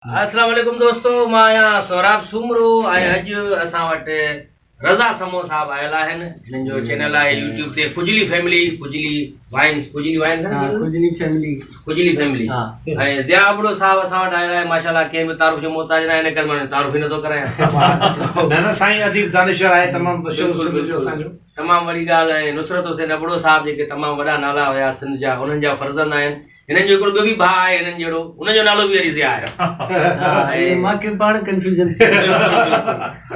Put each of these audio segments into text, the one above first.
अस्सलाम वालेकुम दोस्तों, मां आहियां सौराब सूमरो ऐं अॼु असां वटि रज़ा समो साहब आयल आहिनि। हिननि जो चैनल आहे यूट्यूब ते खुजली फैमिली, खुजली वाइन्स खुजली फैमिली ऐं ज़िया अबड़ो साहब असां वटि आयल आहे। माशाल्लाह कंहिं बि तारुफ़ जो मोहताज न आहे, इन करे मां तारुफ़ ई नथो करायां। न साईं अदीब दानिशवर आहे, तमामु तमामु वॾी ॻाल्हि आहे। नुसरत हुसैन अबड़ो साहब जेके तमामु वॾा नाला हुया सिंध जा, उन्हनि जा फर्ज़ंद आहिनि। हिननि जो हिकिड़ो ॿियो बि भाउ आहे हिननि जहिड़ो, उनजो नालो बि वरी ज़िया आहे। मांखे पाण कंफ्यूजन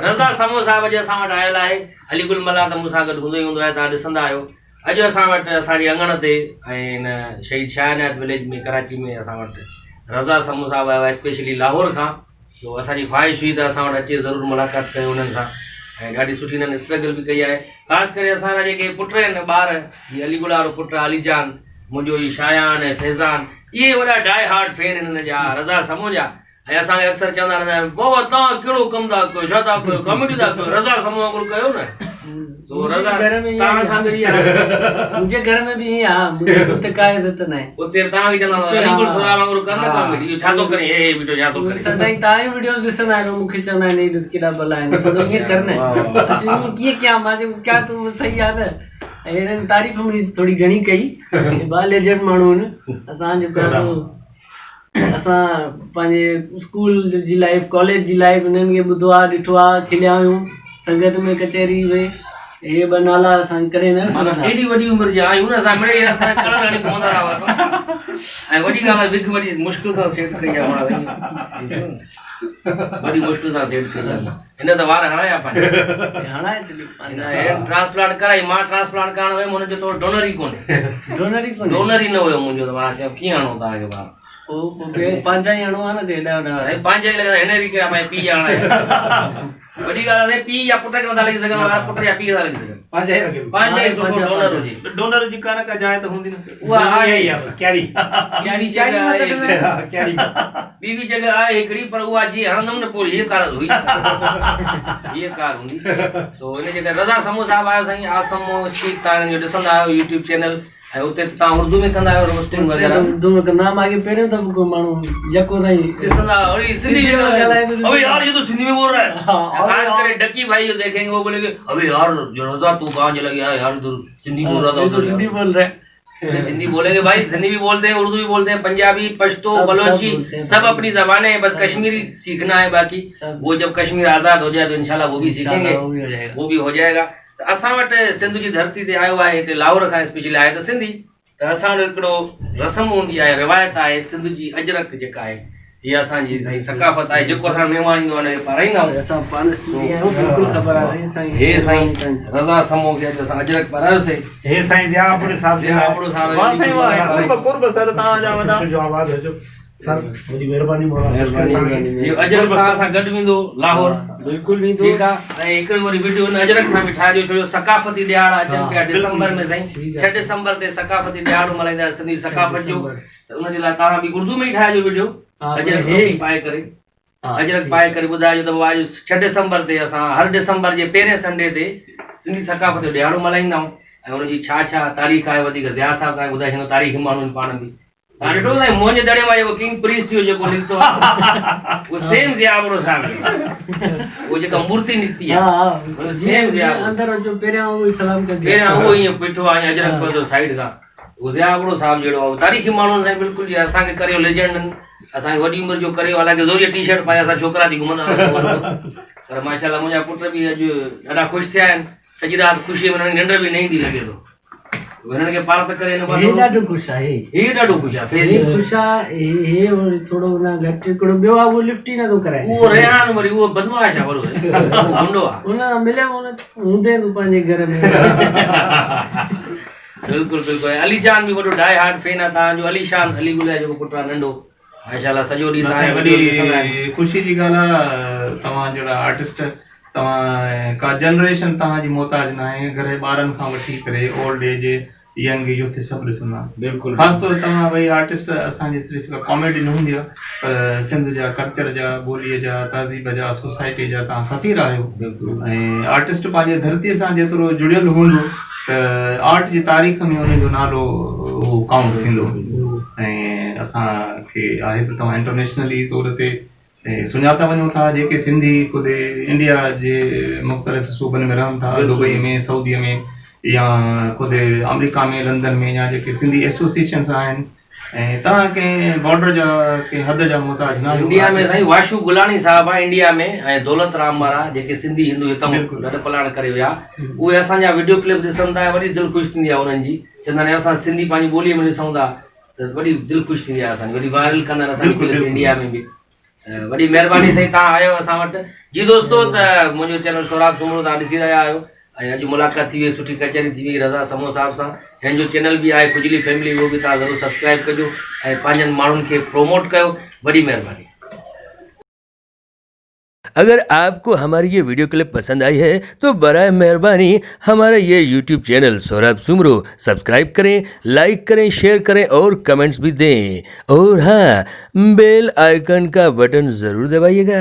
रज़ा समो साहब अॼु असां वटि आयल आहे। अलीगुल मला त मूंसां गॾु हूंदो ई हूंदो आहे, तव्हां ॾिसंदा आहियो। अॼु असां वटि असांजे अङण ते ऐं हिन शहीद शाहनात विलेज में कराची में असां वटि रज़ा समो साहब आयो आहे, स्पेशली लाहौर खां। तो असांजी ख़्वाहिश हुई त असां वटि अचे ज़रूरु मुलाक़ात कयूं उन्हनि सां, ऐं ॾाढी सुठी हिननि स्ट्रगल बि कई आहे। ख़ासि करे असांजा जेके पुट आहिनि ॿार, हीअ अलीगुल वारो पुटु अलीजान, मुंहिंजो ही शायान ऐं फैज़ान, इहे वॾा डाई हार्ट फैन हिननि जा रज़ा समो जा। ऐं असांखे अक्सर चवंदा रहंदा आहिनि, बाबा तव्हां कहिड़ो कमु था कयो, छा था कयो, कॉमेडी था कयो, रज़ा समो वांगुरु कयो न। तो रज़ा तव्हां सां गॾु मुंहिंजे घर में बि ईअं आहे, मुंहिंजे का इज़त न आहे। उते तव्हांखे चवंदा अलीगुल सोरा वांगुरु कर न कॉमेडी, इहो छा थो करे, हे बीठो छा थो करे। सदाईं तव्हां जी वीडियोस ॾिसंदा आहियो, मूंखे चवंदा आहिनि ॾिस केॾा भला आहिनि, थोरो ईअं करना आहे। ईअं कीअं कयां, मां चयो क्या तूं सही आहे न। ऐं हिननि तारीफ़ मुंहिंजी थोरी घणी कई। बा लेजेंड माण्हू आहिनि। असां जेको असां पंहिंजे स्कूल जी लाइफ, कॉलेज जी लाइफ हिननि खे ॿुधो आहे, ॾिठो आहे, खिलिया आहियूं संगत में, कचहरी में। हे ॿ नाला असां करे न सघंदा। एॾी वॾी उमिरि जा आहियूं न असां, मिड़े असां कलर हाणे घुमंदा रहा। ऐं वॾी ॻाल्हि आहे, विग वॾी मुश्किल सां सेट कई आहे, वॾी मुश्किल सां सेट कई आहे। हिन त वार हणाया पंहिंजा, हणाए छॾियो। ट्रांसप्लांट कराई, मां ट्रांसप्लांट करण वियुमि, हुनजो तो डोनर ई कोन्हे, डोनर ई न हुयो मुंहिंजो। त मां चयो कीअं हणो तव्हांखे ॿार, पंहिंजा ई हणो आहे न, हेॾा वॾा पंहिंजा ई लॻंदा, हिन रीते भाई पीउ हणाए। वॾी ॻाल्हि आहे, पीउ या पुट खे नथा लॻी सघनि, पुट या पीउ नथा लॻी सघनि, पंहिंजा ई सुठो डोनर हुजे। डोनर जी कान का जाइ त हूंदी न, उहा आहे कहिड़ी ॿी बि जॻह आहे हिकिड़ी, पर उहा जीअं हणंदमि न पोइ हीअ कार हुई, हीअ कार हूंदी। सो हिन जे करे रज़ा समो साहब आयो साईं, आसमो स्पीक, तव्हां हिननि जो ॾिसंदा आहियो यूट्यूब चैनल। ऐं उते तव्हां उर्दू में कंदा आहियो रोस्टिंग वग़ैरह? उर्दू में कंदा, मांखे पहिरियों दफ़ो को माण्हू यको ताईं ॾिसंदा, वरी सिंधी में ॻाल्हाए, अबे यार ये तो सिंधी में बोल रहा है। खास करे डकी भाई जो देखेंगे वो बोलेंगे, अबे यार जो रज़ा तू कहाँ चला गया यार, तो सिंधी बोल रहा था, तो सिंधी बोल रहा है। सिंधी बोलेंगे भाई, सिंधी भी बोलते हैं, उर्दू भी बोलते हैं, पंजाबी, पश्तो, बलोची, सब अपनी जबानें हैं। बस कश्मीरी सीखना है, बाकी वो जब कश्मीर आज़ाद हो जाए तो इंशाल्लाह वो भी सीखेंगे, वो भी हो जाएगा। तो असां वटि सिंध जी धरती ते आयो आहे, हिते लाहौर खां स्पेशली आहे त सिंधी। त असां वटि हिकिड़ो रस्म हूंदी आहे, रिवायत आहे सिंध जी, अजरक जेका आहे, हीअ असांजी साईं सकाफ़त आहे। जेको असां महिमान ईंदो आहे हुनखे पाराईंदा आहियूं। असां पाण सिंधी आहियूं, बिल्कुलु ख़बर आहे साईं। हे साईं रज़ा समो खे अॼु असां अजरक पारायोसीं। हे साईं ज़िया अबड़ो साहब, ज़िया अबड़ो साहब, वाह साईं वाह, कुर्ब कुर्ब सर तव्हांजा वॾा, जो आवाज़ हुजो सर, वॾी महिरबानी महिरबानी। अजरक तव्हां सां गॾु वेंदो लाहौर, बिल्कुलु वेंदो। ठीकु आहे। ऐं हिकिड़ी वरी वीडियो हुन अजरक सां बि ठाहे ॾियो, छो जो सकाफ़ती ॾियार अचनि पिया डिसंबर में साईं, 6 डिसंबर ते सकाफ़ती ॾियार मल्हाईंदा सिंधी सकाफ़त जो। त उनजे लाइ तव्हां बि उर्दू में ई ठाहिजो वीडियो, अजरक पाए करे, अजरक पाए करे ॿुधाइजो त बाबा अॼु 6 डिसंबर ते असां हर डिसंबर जे पहिरें संडे ते सिंधी सकाफ़त जो ॾियारो मल्हाईंदा आहियूं। ऐं हुनजी छा छा तारीख़ आहे, वधीक ज़िया साहब तव्हांखे ॿुधाए छॾींदो, तारीख़ माण्हू आहिनि पाण बि। तव्हां ॾिठो साईं मुंहिंजे दड़े मां जेको किंग प्रीस्ट जो जेको निकितो आहे, उहो सेम ज़िया अबड़ो साहब आहे, उहो जेका मूर्ति निकिती आहे सेम ज़िया। अंदरि अचो, पहिरियां उहो ई सलाम कंदी, पहिरियां उहो ईअं बीठो आहे, अजरक पवंदो साइड खां, उहो ज़िया अबड़ो साहब जहिड़ो आहे, तारीख़ी माण्हू साईं बिल्कुलु। जीअं असांखे करियो लेजेंड, असांखे वॾी उमिरि जो करियो, हालांकि ज़ोरी टी शर्ट पाए असां छोकिरा थी घुमंदा आहियूं, पर माशाल्लाह मुंहिंजा पुट बि अॼु ॾाढा ख़ुशि थिया आहिनि। सॼी राति ख़ुशीअ में हुननि खे निंड बि न ईंदी लॻे थो, हिननि खे पार त करे हिन हे ॾाढो ख़ुशि आहे, हे ॾाढो ख़ुशि आहे, हे ख़ुशि आहे। हे वरी थोरो न घटि, हिकिड़ो ॿियो आहे, उहो लिफ्ट ई नथो कराए, उहो रेहान वरी उहो बदमाश आहे, बराबरि गुंडो आहे, हुन मिले हूंदे तूं पंहिंजे घर में। बिल्कुलु बिल्कुलु। अलीशान बि वॾो डाई हार्ट फैन आहे तव्हांजो, अलीशान अलीगुल जेको पुटु आहे नंढो, माशाल्लाह सॼो ॾींहुं वॾी ख़ुशी जी ॻाल्हि आहे। तव्हां जहिड़ा आर्टिस्ट, तव्हां का जनरेशन तव्हांजी मोहताज न आहे, घर जे ॿारनि खां वठी करे ओल्ड एज, यंग यूथ सभु ॾिसंदा। बिल्कुलु, ख़ासि तौर तव्हां भई आर्टिस्ट असांजी सिर्फ़ु कॉमेडी न हूंदी आहे, पर सिंध जा कल्चर जा, ॿोलीअ जा, तहज़ीब जा, सोसाइटी जा तव्हां सफ़ीर आहियो। ऐं आर्टिस्ट पंहिंजे धरतीअ सां जेतिरो जुड़ियल हूंदो त आर्ट जी तारीख़ में उनजो नालो उहो काउंट थींदो। ऐं असांखे आहे त तव्हां इंटरनेशनली तौर ते सुञाता वञूं था जेके सिंधी ख़ुदि इंडिया जे मुख़्तलिफ़ सूबनि में रहनि था, दुबई में, सऊदीअ में या ख़ुदि अमेरिका में, लंदन में, या जेके सिंधी एसोसिएशन्स आहिनि, ऐं तव्हां कंहिं बॉर्डर जा कंहिं हद जा मुहताज न आहियो। इंडिया में साईं वाशू गुलाणी साहब आहे इंडिया में, ऐं दौलत राम वारा जेके सिंधी हिंदू हितां गॾु पलाण करे विया, उहे असांजा वीडियो क्लिप ॾिसनि था, वॾी दिलि ख़ुशि थींदी आहे उन्हनि जी। चवंदा आहिनि असां सिंधी पंहिंजी ॿोलीअ में ॾिसूं था त वॾी दिलि ख़ुशि थींदी आहे असांजी, वॾी वायरल कंदा आहिनि असांजी क्लिप इंडिया में बि। वॾी महिरबानी साईं तव्हां आयो असां वटि। जी दोस्तो, त मुंहिंजो चैनल सोराब सुमरो तव्हां ॾिसी रहिया आहियो, ऐं अॼु मुलाक़ात थी वई, सुठी कचहरी थी वई रज़ा समो साहब सां। हिन जो चैनल बि आहे खुजली फैमिली, उहो बि तव्हां ज़रूरु सब्सक्राइब कजो ऐं पंहिंजनि माण्हुनि खे प्रोमोट कयो। वॾी महिरबानी। अगर आपको हमारी ये वीडियो क्लिप पसंद आई है तो बराए मेहरबानी हमारा ये YouTube channel Sorab Soomro subscribe करें, लाइक करें, शेयर करें और कमेंट्स भी दें। और हाँ, बेल आइकन का बटन ज़रूर दबाइएगा।